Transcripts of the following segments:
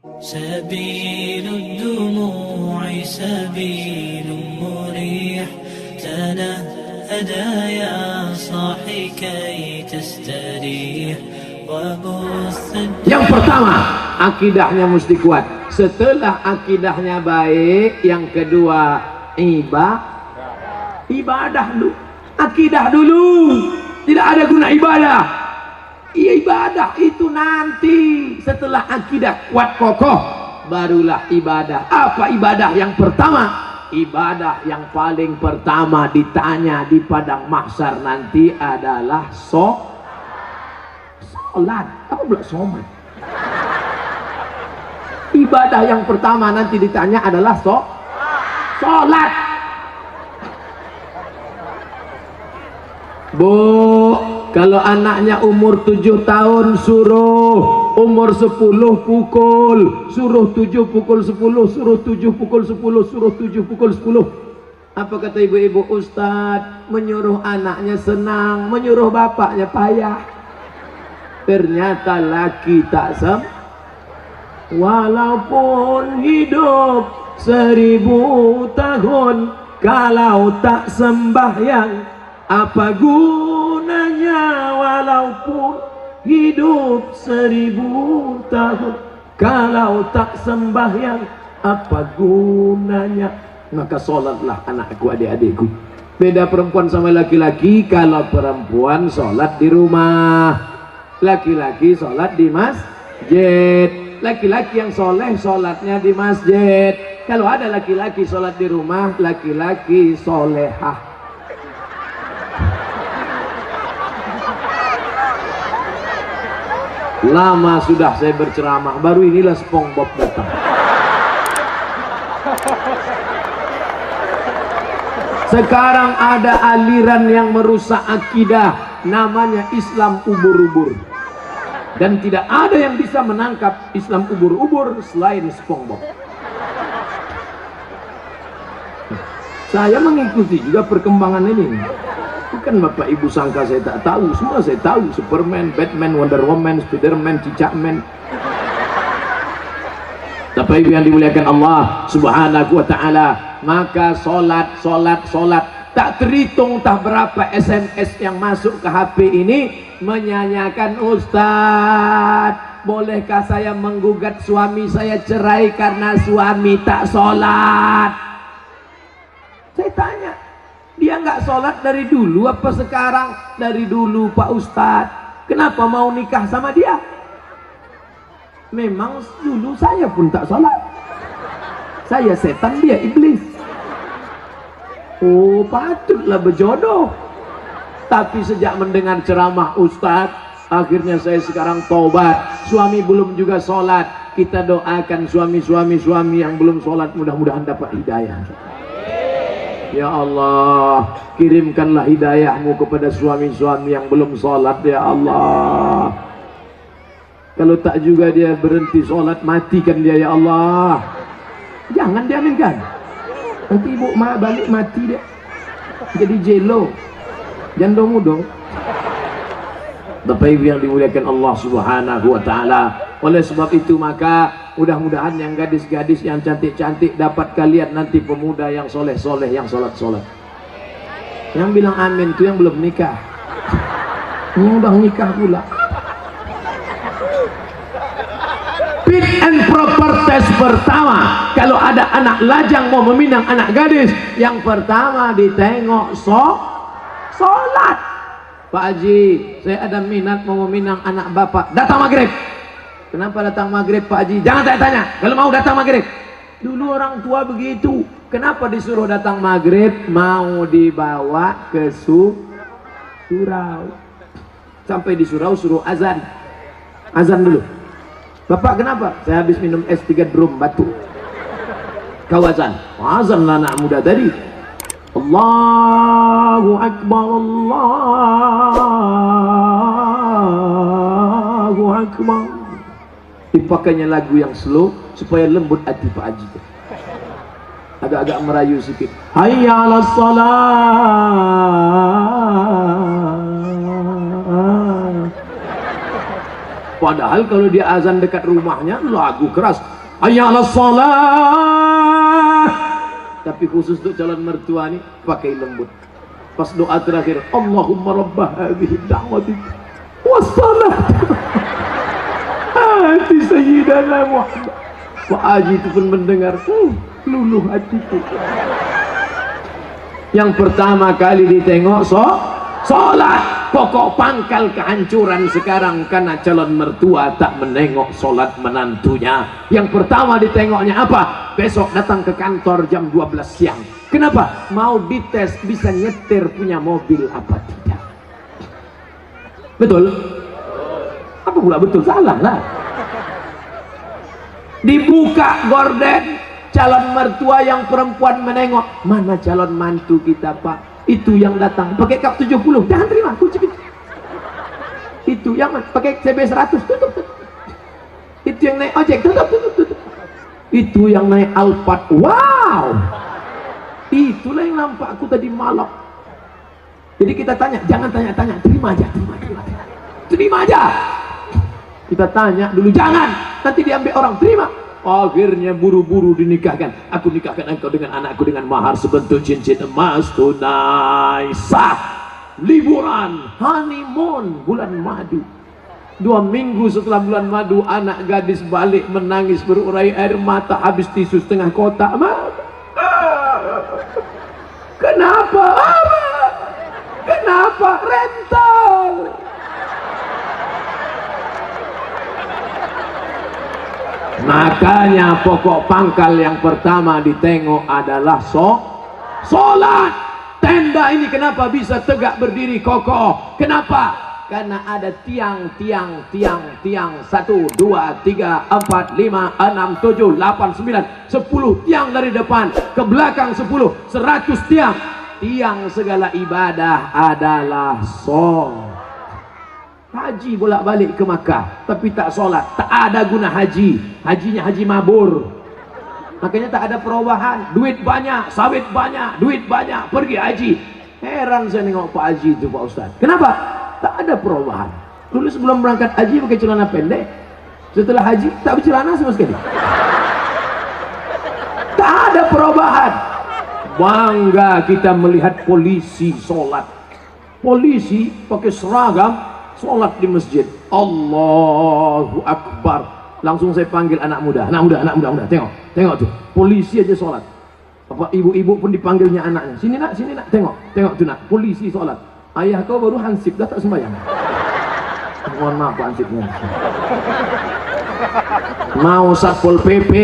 سبيل الدموع سبيل مريح تنهدى يا صاحي كي تستريح وبث. Yang pertama, akidahnya mesti kuat. Setelah akidahnya baik, yang kedua ibadah dulu. Akidah dulu. Tidak ada guna ibadah. Ibadah itu nanti setelah akidah kuat kokoh, barulah ibadah. Apa ibadah yang pertama? Ibadah yang paling pertama ditanya di padang mahsyar nanti adalah sholat. Apa pula sholat? Ibadah yang pertama nanti ditanya adalah sholat. Bu, kalau anaknya umur 7 tahun suruh, umur 10 pukul, suruh 7 pukul 10, suruh 7 pukul 10, suruh 7 pukul 10. Apa kata ibu-ibu? Ustadz, menyuruh anaknya senang, menyuruh bapaknya payah. Ternyata laki tak walaupun hidup 1000 tahun, kalau tak sembahyang apa gunanya? Walaupun hidup 1000 tahun, kalau tak sembahyang apa gunanya? Maka sholatlah anakku, adik-adikku. Beda perempuan sama laki-laki. Kalau perempuan sholat di rumah, laki-laki sholat di masjid. Laki-laki yang soleh sholatnya di masjid. Kalau ada laki-laki sholat di rumah, laki-laki solehah. Lama sudah saya berceramah, baru inilah SpongeBob datang. Sekarang ada aliran yang merusak akidah, namanya Islam ubur-ubur. Dan tidak ada yang bisa menangkap Islam ubur-ubur selain SpongeBob. Saya mengikuti juga perkembangan ini. Bukan Bapak Ibu sangka saya tak tahu, semua saya tahu. Superman, Batman, Wonder Woman, Spiderman, Cicakman. Bapak Ibu yang dimuliakan Allah Subhanahu wa ta'ala, maka solat. Tak terhitung tak berapa SMS yang masuk ke HP ini menyanyikan, Ustadz, bolehkah saya menggugat suami saya cerai karena suami tak solat? Saya tanya, dia nggak sholat dari dulu apa sekarang? Dari dulu Pak Ustadz. Kenapa mau nikah sama dia? Memang dulu saya pun tak sholat. Saya setan, dia iblis. Oh, patutlah berjodoh. Tapi sejak mendengar ceramah Ustadz, akhirnya saya sekarang tobat. Suami belum juga sholat. Kita doakan suami yang belum sholat, mudah-mudahan dapat hidayah. Ya Allah, kirimkanlah hidayahmu kepada suami-suami yang belum sholat, ya Allah. Kalau tak juga dia berhenti sholat, matikan dia, ya Allah. Jangan diaminkan. Nanti ibu balik mati dia. Jadi jelo. Jando mudo. Bapak Ibu yang dimuliakan Allah Subhanahu wa ta'ala. Oleh sebab itu maka mudah-mudahan yang gadis-gadis yang cantik-cantik dapat kalian nanti pemuda yang soleh-soleh, yang sholat-sholat. Yang bilang amin itu yang belum nikah. Yang udah nikah pula. Fit and proper test pertama. Kalau ada anak lajang mau meminang anak gadis, yang pertama ditengok sholat. Pak Haji, saya ada minat mau meminang anak bapak. Datang maghrib. Kenapa datang maghrib Pak Haji? Jangan tanya. Kalau mau datang maghrib. Dulu orang tua begitu. Kenapa disuruh datang maghrib? Mau dibawa ke surau. Sampai di surau suruh azan. Azan dulu. Bapak kenapa? Saya habis minum es 3 drum batu. Kau azan. Azan lah anak muda tadi. Allahu Akbar, Allahu Akbar. Dipakainya lagu yang slow supaya lembut hati Pak Haji. Agak-agak merayu sedikit. Hayya 'alas shalah. Padahal kalau dia azan dekat rumahnya lagu keras, hayya 'alas shalah. Tapi khusus untuk calon mertua nih pakai lembut. Pas doa terakhir, Allahumma rabbah hadhihi da'wati wassalam ati sayyidana Muhammad. Pak Haji itu pun mendengar, luluh hatiku. Yang pertama kali ditengok sholat. Pokok pangkal kehancuran sekarang karena calon mertua tak menengok sholat menantunya. Yang pertama ditengoknya apa? Besok datang ke kantor jam 12 siang. Kenapa? Mau dites bisa nyetir punya mobil apa tidak. Betul? Apa pula betul? Salah lah. Dibuka gorden, calon mertua yang perempuan menengok, mana calon mantu kita pak? Itu yang datang pakai kap 70, jangan terima, kunci. Itu yang pakai CB 100, tutup. Itu yang naik ojek, tutup. Itu yang naik Alphard, wow. Itulah yang nampak aku tadi malam. Jadi kita tanya, jangan tanya-tanya, terima aja. Kita tanya dulu, jangan, nanti diambil orang, terima. Akhirnya buru-buru dinikahkan. Aku nikahkan engkau dengan anakku dengan mahar sebentuk cincin emas tunai sah. Liburan, honeymoon, bulan madu. 2 minggu setelah bulan madu, anak gadis balik menangis berurai air mata, habis tisu setengah kotak. Kenapa? Kenapa? Rental. Makanya pokok pangkal yang pertama ditengok adalah sholat. Tenda ini kenapa bisa tegak berdiri kokoh? Kenapa? Karena ada tiang 1, 2, 3, 4, 5, 6, 7, 8, 9, 10 tiang dari depan ke belakang 10, 100 tiang. Tiang segala ibadah adalah sholat. Haji bolak-balik ke Makkah tapi tak sholat, tak ada guna haji. Hajinya haji mabur. Makanya tak ada perubahan. Duit banyak, sawit banyak, duit banyak, pergi haji. Heran saya nengok Pak Haji itu Pak Ustaz. Kenapa? Tak ada perubahan. Dulu sebelum berangkat haji pakai celana pendek, setelah haji tak bercelana sama sekali. Tak ada perubahan. Bangga kita melihat polisi sholat. Polisi pakai seragam sholat di masjid. Allahu Akbar. Langsung saya panggil anak muda. Anak muda. Tengok tuh. Polisi aja sholat. Apa ibu-ibu pun dipanggilnya anaknya. Sini nak. Tengok tuh nak. Polisi sholat. Ayah kau baru hansip dah tak sembahyang. Mohon maaf Pak hansipnya. Mau Satpol PP,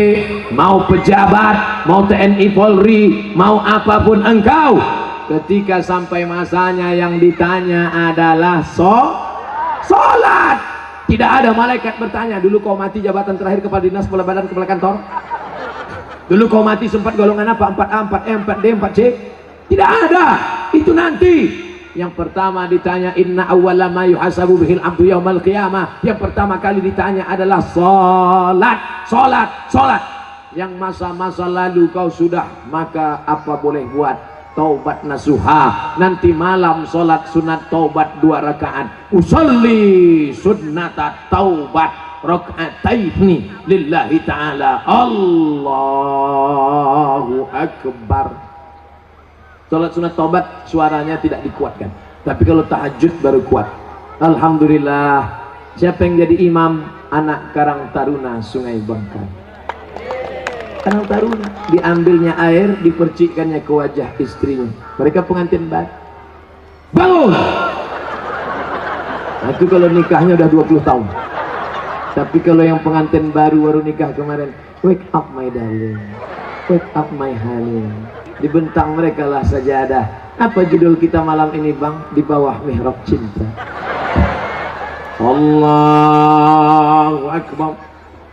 mau pejabat, mau TNI Polri, mau apapun engkau, ketika sampai masanya yang ditanya adalah sholat. Tidak ada malaikat bertanya, dulu kau mati jabatan terakhir kepala dinas, kepala badan, kepala kantor? Dulu kau mati sempat golongan apa? 4A, 4E, 4D, 4C? Tidak ada. Itu nanti. Yang pertama ditanya, inna awwala ma yuhasabu bihil abdu yaumal qiyamah. Yang pertama kali ditanya adalah sholat. Yang masa-masa lalu kau sudah, maka apa boleh buat? Taubat nasuha. Nanti malam sholat sunat taubat 2 rakaat. Usolli sunnata taubat raka'ataini lillahi ta'ala. Allahu Akbar. Sholat sunat taubat suaranya tidak dikuatkan, tapi kalau tahajud baru kuat. Alhamdulillah. Siapa yang jadi imam? Anak Karang Taruna Sungai Bangkai. Karang Taruna, diambilnya air, dipercikkannya ke wajah istrinya. Mereka pengantin baru. Bangun! Nah, itu kalau nikahnya udah 20 tahun. Tapi kalau yang pengantin baru nikah kemarin, wake up my darling, wake up my honey. Dibentang mereka lah sajadah. Apa judul kita malam ini bang? Di bawah mihrab cinta. Allahu Akbar.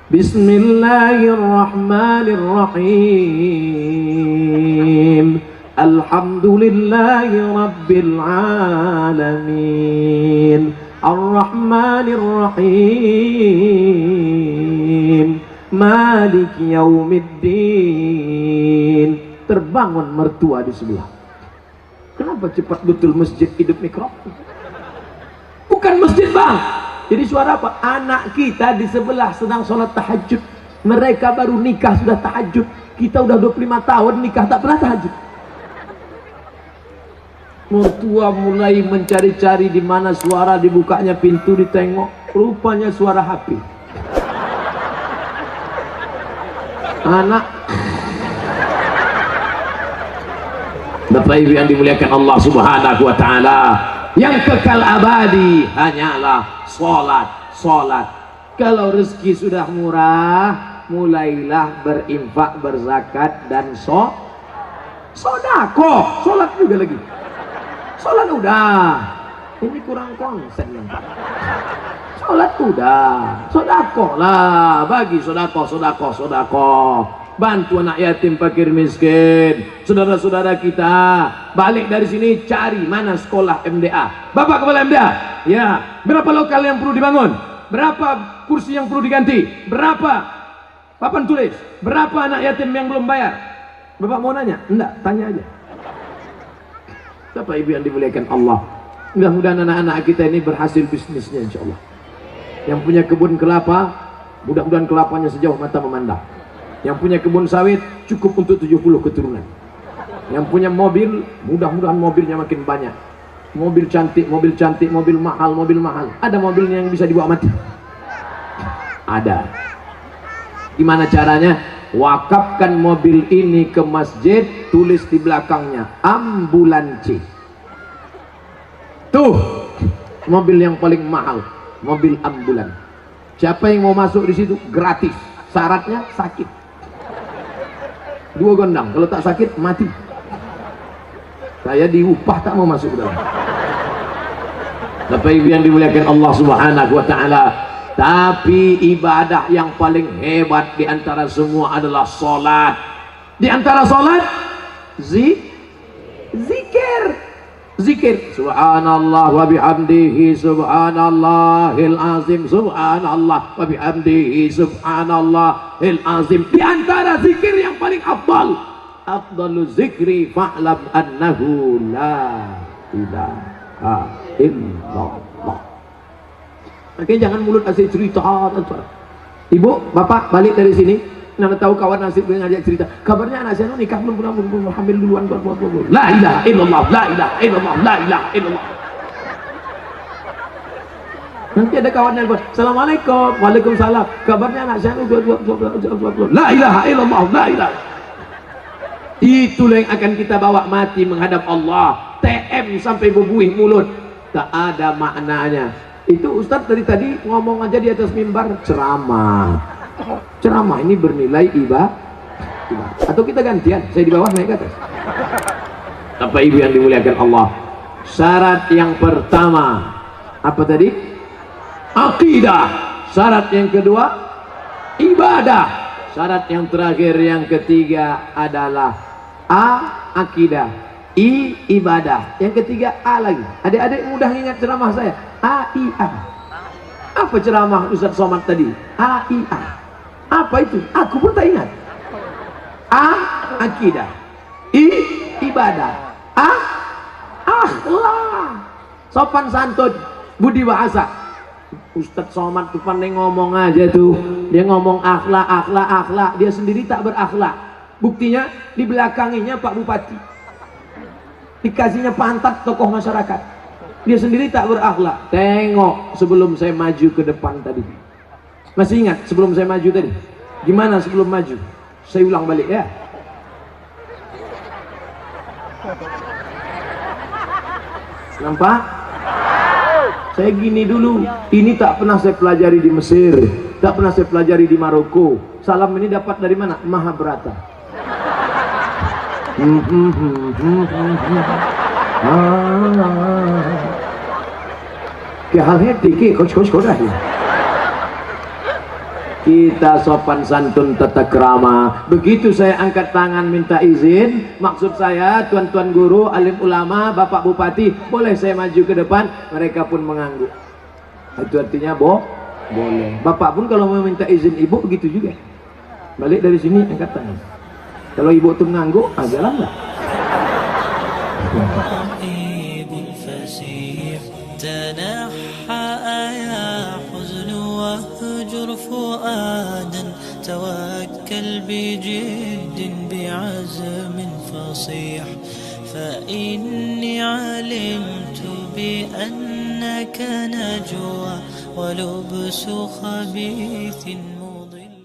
Bismillahirrahmanirrahim. Alhamdulillahi Rabbil Alamin. Ar-Rahmanirrahim. Maliki Yaumiddin. Terbangun mertua di sebelah. Kenapa cepat betul masjid hidup mikrofon? Bukan masjid bang, Jadi suara apa? Anak kita di sebelah sedang sholat tahajud, mereka baru nikah sudah tahajud. Kita udah 25 tahun nikah tak pernah tahajud. Mertua mulai mencari-cari di mana suara, dibukanya pintu, ditengok, rupanya suara HP. Anak Bapak Ibu yang dimuliakan Allah Subhanahu wa taala, yang kekal abadi hanyalah salat. Kalau rezeki sudah murah, mulailah berinfak, berzakat dan sedekah. Salat juga lagi. Salat udah. Ini kurang konsen yang Pak. Salat udah. Sedekah lah, bagi sedekah. Bantu anak yatim, fakir miskin, saudara-saudara kita. Balik dari sini cari mana sekolah MDA. Bapak kepala MDA, ya, berapa lokal yang perlu dibangun, berapa kursi yang perlu diganti, berapa papan tulis, berapa anak yatim yang belum bayar. Bapak mau nanya? Enggak, tanya aja. Bapak Ibu yang dimuliakan Allah, mudah-mudahan anak-anak kita ini berhasil bisnisnya insyaallah. Yang punya kebun kelapa, mudah-mudahan kelapanya sejauh mata memandang. Yang punya kebun sawit cukup untuk 70 keturunan. Yang punya mobil, mudah-mudahan mobilnya makin banyak. Mobil cantik, mobil mahal. Ada mobilnya yang bisa dibawa mati? Ada. Gimana caranya? Wakafkan mobil ini ke masjid, tulis di belakangnya ambulansi. Tuh, mobil yang paling mahal, mobil ambulan. Siapa yang mau masuk di situ gratis. Syaratnya sakit. 2 gondang, kalau tak sakit mati. Saya diupah tak mau masuk dalam. Bapak Ibu yang dimuliakan Allah Subhanahu wa taala, tapi ibadah yang paling hebat di antara semua adalah salat. Di antara salat zikir. Subhanallah wa bihamdihi subhanallahil azim, subhanallah wa bihamdihi subhanallahil azim. Di antara zikir yang paling afdalu zikri fa'lam annahu la ilaha illallah. Makanya jangan mulut asik cerita. Ibu, bapak balik dari sini, nana tahu kawan nasib dengan ngajak cerita, kabarnya anak saya nikah belum hamil duluan. La ilaha illallah, la ilaha illallah, la ilaha illallah. Nanti ada kawan yang bilang, assalamualaikum, waalaikumsalam, kabarnya anak saya la ilaha illallah, la ilaha. Itulah yang akan kita bawa mati menghadap Allah. TM sampai berbuih mulut, tak ada maknanya. Itu Ustadz dari tadi ngomong aja di atas mimbar, ceramah ini bernilai ibadah. Atau kita gantian, saya di bawah naik ke atas. Bapak Ibu yang dimuliakan Allah, syarat yang pertama apa tadi? Akidah. Syarat yang kedua ibadah. Syarat yang terakhir yang ketiga adalah akidah, ibadah. Yang ketiga lagi. Adik-adik mudah ingat ceramah saya. Apa ceramah Ustaz Somad tadi? Apa itu? Aku pun tak ingat. Akidah, ibadah, akhlak, sopan santun, budi bahasa. Ustaz Somad tuh pandai ngomong aja tuh. Dia ngomong akhlak. Dia sendiri tak berakhlak. Buktinya di belakanginya Pak Bupati, dikasihnya pantat tokoh masyarakat. Dia sendiri tak berakhlak. Tengok sebelum saya maju ke depan tadi. Masih ingat sebelum saya maju tadi? Gimana sebelum maju? Saya ulang balik ya. Nampak? Saya gini dulu. Ini tak pernah saya pelajari di Mesir, tak pernah saya pelajari di Maroko. Salam ini dapat dari mana? Mahabharata. Kita sopan santun tata krama. Begitu saya angkat tangan minta izin, maksud saya tuan-tuan guru, alim ulama, bapak bupati, boleh saya maju ke depan? Mereka pun mengangguk. Itu artinya boleh. Bapak pun kalau mau minta izin ibu begitu juga. Balik dari sini angkat tangan. Kalau ibu tuh mengangguk, jalan lah. تنحى يا توكل بجد بعزم فصيح، فإني علمت بأنك نجوى ولبس خبيث مضل.